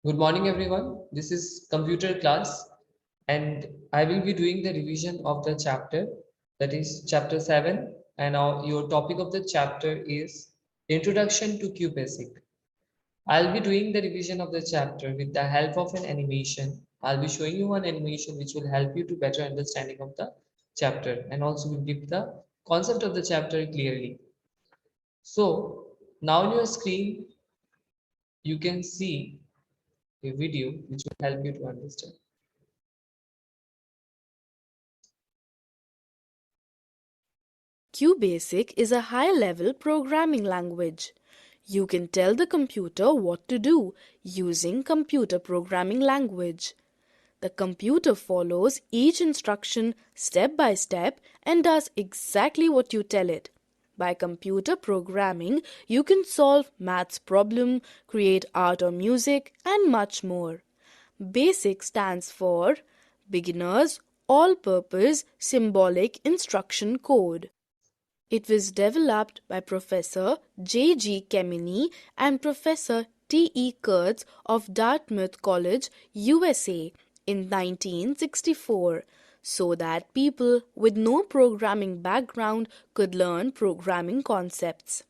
Good morning, everyone. This is computer class, and I will be doing the revision of the chapter that is chapter 7. And now, your topic of the chapter is Introduction to QBasic. I'll be doing the revision of the chapter with the help of an animation. I'll be showing you one animation which will help you to better understanding of the chapter and also will give the concept of the chapter clearly. So, now on your screen, you can see a video which will help you to understand. QBasic is a high-level programming language. You can tell the computer what to do using computer programming language. The computer follows each instruction step by step and does exactly what you tell it. By computer programming, you can solve maths problem, create art or music, and much more. BASIC stands for Beginner's All-Purpose Symbolic Instruction Code. It was developed by Professor J. G. Kemeny and Professor T. E. Kurtz of Dartmouth College, USA in 1964 so that people with no programming background could learn programming concepts.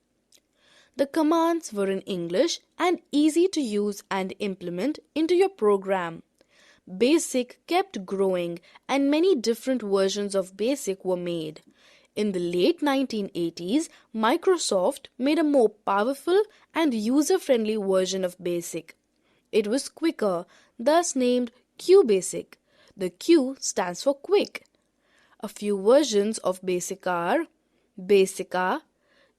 The commands were in English and easy to use and implement into your program. BASIC kept growing and many different versions of BASIC were made. In the late 1980s, Microsoft made a more powerful and user-friendly version of BASIC. It was quicker, thus named QBasic. The Q stands for quick. A few versions of BASIC are Basica,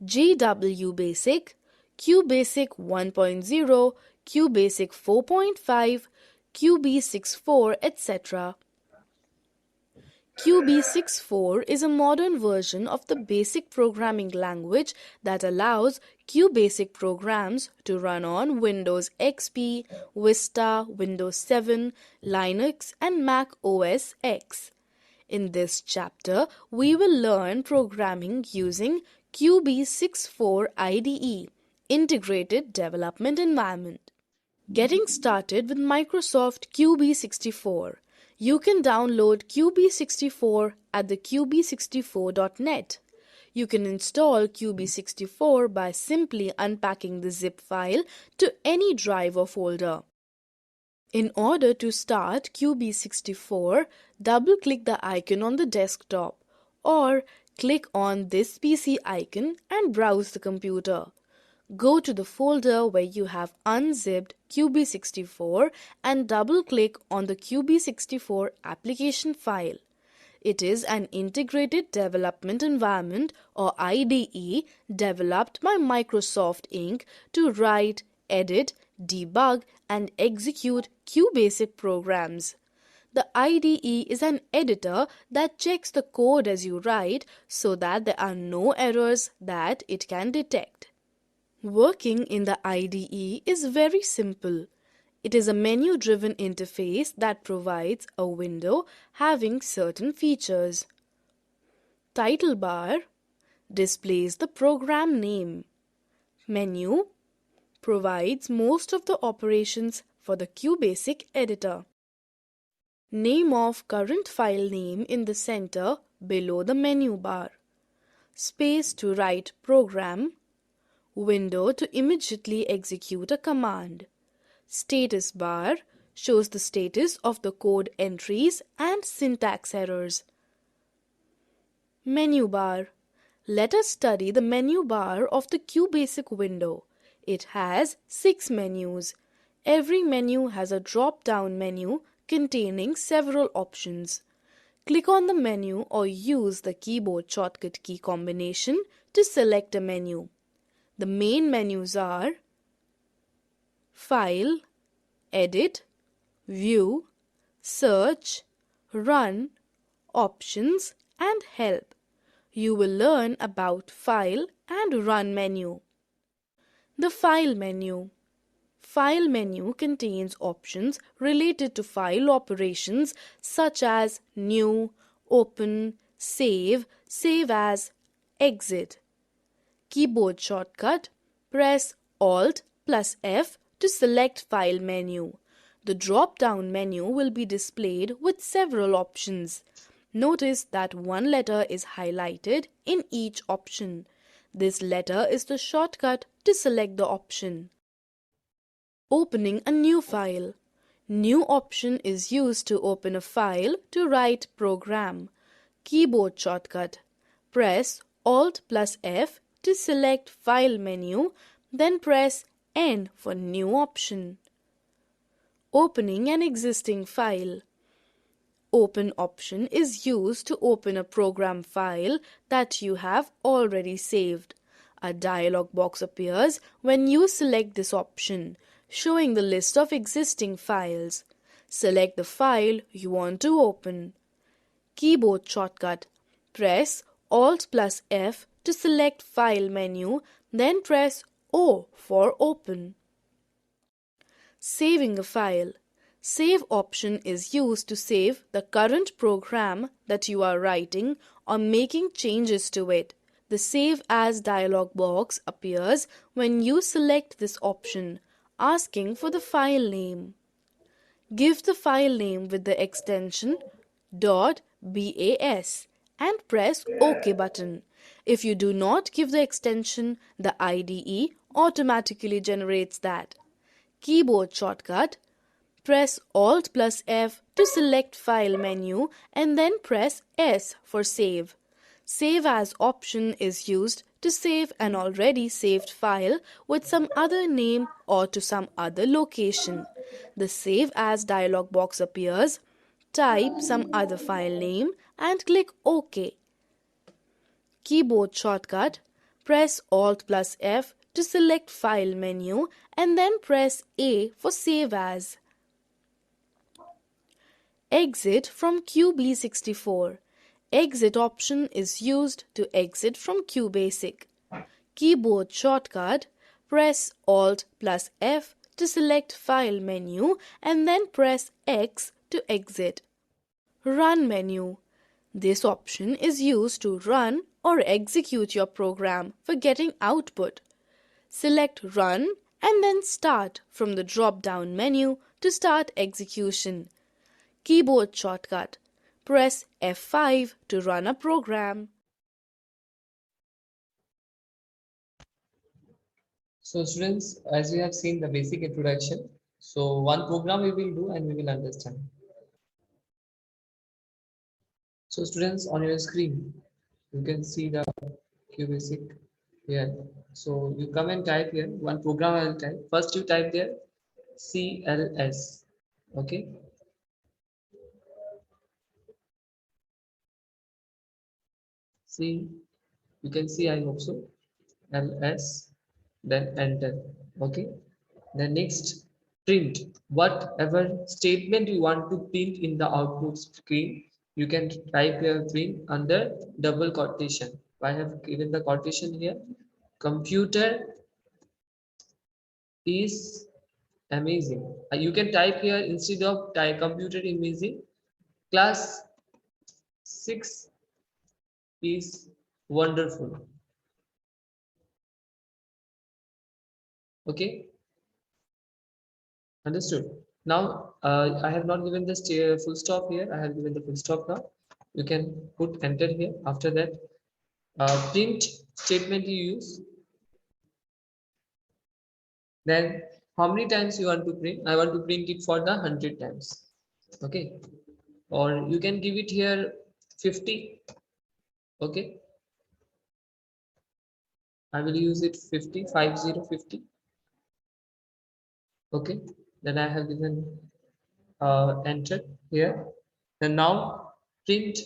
GW Basic, QBasic 1.0, QBasic 4.5, QB64, etc. QB64 is a modern version of the BASIC programming language that allows QBasic programs to run on Windows XP, Vista, Windows 7, Linux, and Mac OS X. In this chapter, we will learn programming using QB64 IDE, Integrated Development Environment. Getting started with Microsoft QB64. You can download QB64 at the qb64.net. You can install QB64 by simply unpacking the zip file to any drive or folder. In order to start QB64, double-click the icon on the desktop or click on this PC icon and browse the computer. Go to the folder where you have unzipped QB64 and double-click on the QB64 application file. It is an integrated development environment or IDE developed by Microsoft Inc. to write, edit, debug, and execute QBasic programs. The IDE is an editor that checks the code as you write so that there are no errors that it can detect. Working in the IDE is very simple. It is a menu-driven interface that provides a window having certain features. Title bar displays the program name. Menu provides most of the operations for the QBasic editor. Name of current file name in the center below the menu bar. Space to write program. Window to immediately execute a command. Status bar shows the status of the code entries and syntax errors. Menu bar. Let us study the menu bar of the QBasic window. It has 6 menus. Every menu has a drop-down menu containing several options. Click on the menu or use the keyboard shortcut key combination to select a menu. The main menus are File, Edit, View, Search, Run, Options, and Help. You will learn about File and Run menu. The File menu. File menu contains options related to file operations such as New, Open, Save, Save as, Exit. Keyboard shortcut, press Alt plus F to select file menu. The drop-down menu will be displayed with several options. Notice that one letter is highlighted in each option. This letter is the shortcut to select the option. Opening a new file. New option is used to open a file to write program. Keyboard shortcut. Press Alt plus F to select File menu, then press N for new option. Opening an existing file. Open option is used to open a program file that you have already saved. A dialog box appears when you select this option, showing the list of existing files. Select the file you want to open. Keyboard shortcut. Press Alt plus F to select File menu, then press O for Open. Saving a file. Save option is used to save the current program that you are writing or making changes to it. The Save As dialog box appears when you select this option, asking for the file name. Give the file name with the extension .bas and press OK button. If you do not give the extension, the IDE automatically generates that. Keyboard shortcut. Press Alt plus F to select File menu and then press S for Save. Save As option is used to save an already saved file with some other name or to some other location. The Save As dialog box appears. Type some other file name and click OK. Keyboard shortcut. Press Alt plus F to select File menu and then press A for Save As. Exit from QB64. Exit option is used to exit from QBasic. Keyboard shortcut. Press Alt plus F to select File menu and then press X to exit. Run menu. This option is used to run or execute your program for getting output. Select Run and then Start from the drop-down menu to start execution. Keyboard shortcut. Press F5 to run a program. So students, as we have seen the basic introduction, so one program we will do and we will understand. So students, on your screen, you can see the QBasic here. So you come and type here, one program I will type. First you type there CLS, okay? See, you can see, I hope so, LS, then enter, okay? Then next, print. Whatever statement you want to print in the output screen, you can type here print under double quotation. I have given the quotation here. Computer is amazing. You can type here instead of type computer amazing, class 6 is wonderful. Okay, understood. Now I have not given the full stop here. I have given the full stop now. You can put enter here. After that, print statement you use. Then how many times you want to print? I want to print it for the 100 times. Okay, or you can give it here 50. Okay, I will use it 50, 50. Okay, then I have given enter here. Then now print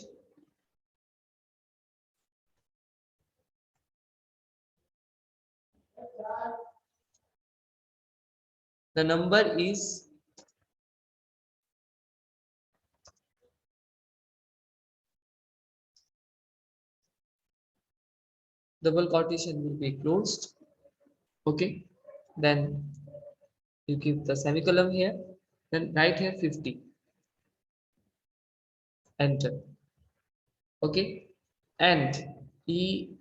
the number is double quotation will be closed. Okay, then you give the semicolon here, then write here 50, enter. Okay, and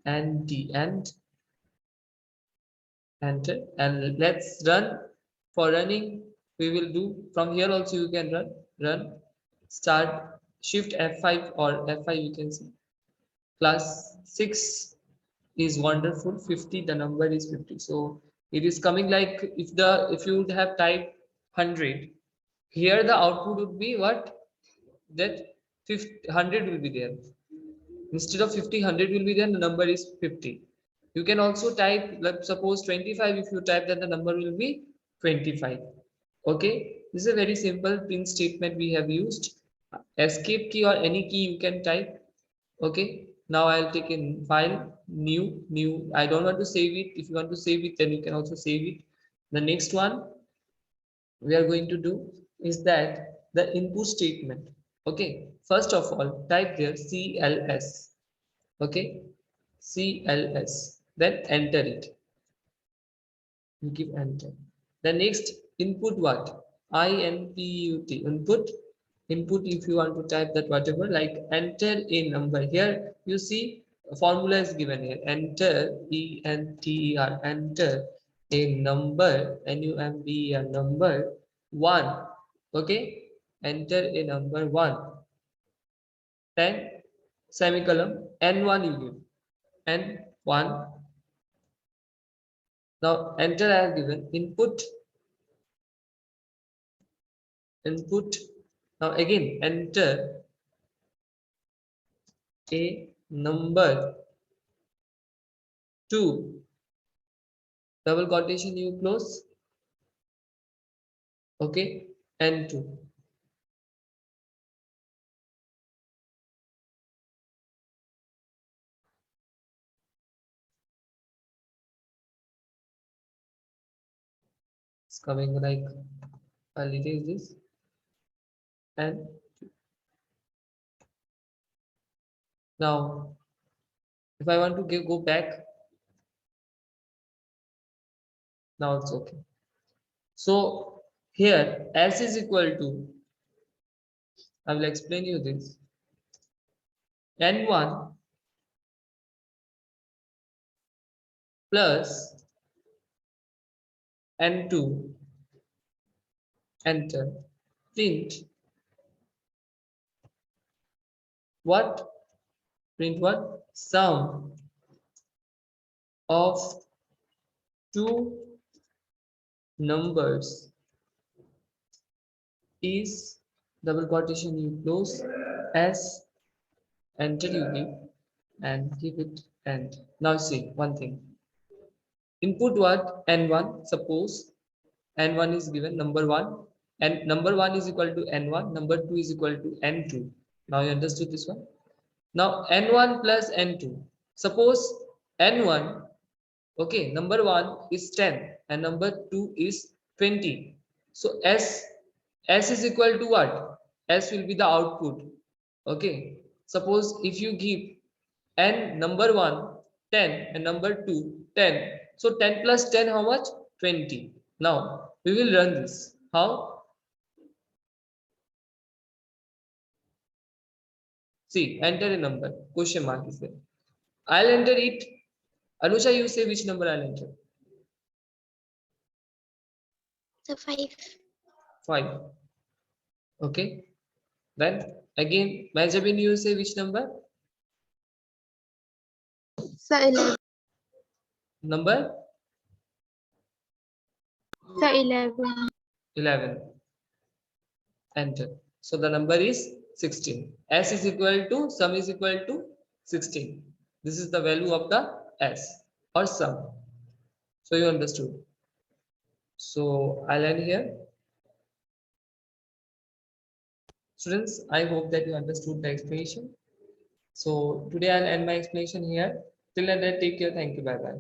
and enter, and let's run. For running we will do from here also. You can run start shift F5 or F5, you can see class 6 is wonderful. 50, the number is 50, so it is coming like if you would have typed 100, here the output would be what, that 50, 100 will be there. Instead of 50, 100 will be there, the number is 50. You can also type, like suppose 25, if you type, then the number will be 25. Okay, this is a very simple print statement we have used. Escape key or any key you can type. Okay, now I'll take in file, new. I don't want to save it. If you want to save it, then you can also save it. The next one we are going to do is that the input statement. Okay, first of all, type there CLS. Okay, CLS, then enter it. You give enter. The next input what? INPUT, input. If you want to type that whatever, like enter a number. Here you see a formula is given here. Enter, ENTER, enter a number, NUMBER, number 1. Okay, enter a number 1. Then semicolon N1 you give, N1. Now enter I have given input. Now again enter a number 2, double quotation you close. Okay, N2. It's coming like a little is this, and now if I want to go back, now it's okay. So here S is equal to, I will explain you this, N1 plus N2, enter, print what, sum of two numbers is, double quotation you close, as, enter you give, and give it end. Now see one thing, input what, N1, suppose N1 is given, number 1, and number 1 is equal to N1, number 2 is equal to N2. Now you understood this one. Now N1 plus N2, suppose N1, okay, number 1 is 10 and number 2 is 20. So S is equal to what? S will be the output. Okay. Suppose if you give N, number 1 10 and number 2 10. So 10 plus 10 how much? 20. Now we will run this. How? See, enter a number. Question mark is there. I'll enter it. Anusha, you say which number I'll enter. The 5. 5. Okay. Then again, Majabin, you say which number? The 11. Number The 11. 11. Enter. So the number is 16. S is equal to, sum is equal to 16. This is the value of the S or sum. So you understood. So I'll end here. Students, I hope that you understood the explanation. So today I'll end my explanation here. Till then, take care. Thank you. Bye bye.